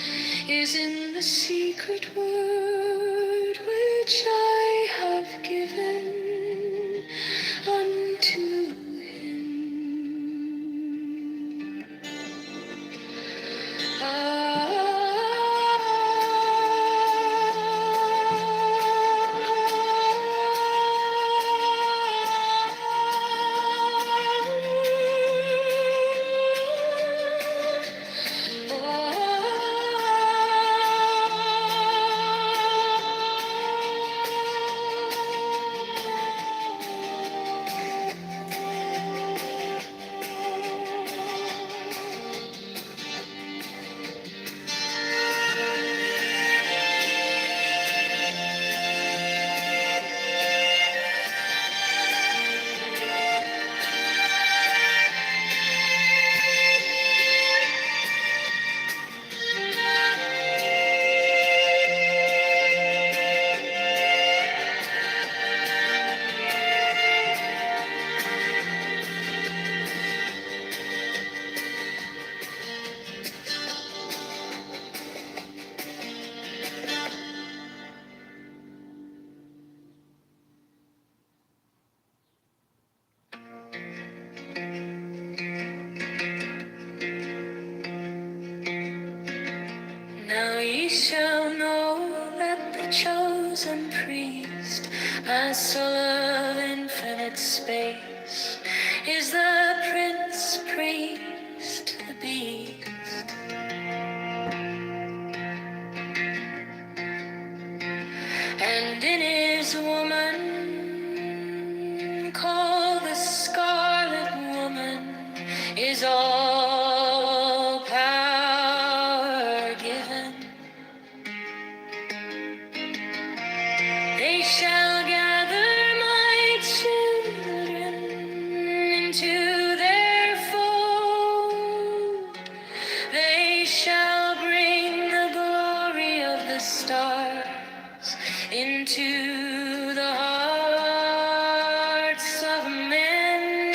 is in the secret word which I have given unto him. Now ye shall know that the chosen priest, my soul of infinite space, is the prince, priest, the beast. And in his woman, called the Scarlet Woman, is all power given. They shall gather my children into their fold. They shall bring the glory of the stars into the hearts of men.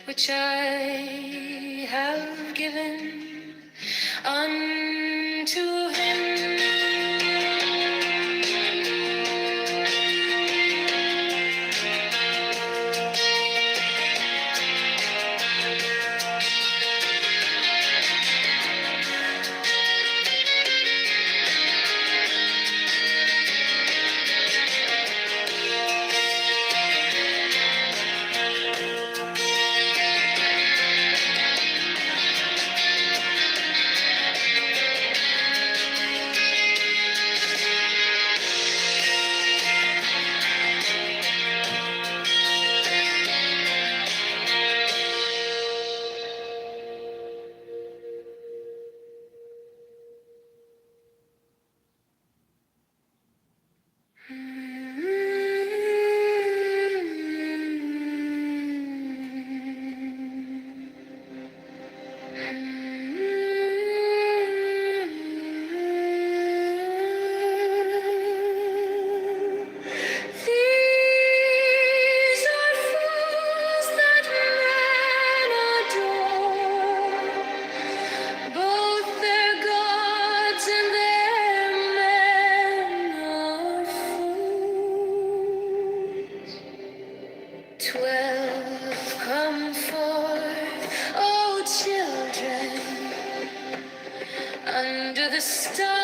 which I have given unto him. These are fools that men adore, both their gods and their men are fools. 12 come forth, O children, under the stars.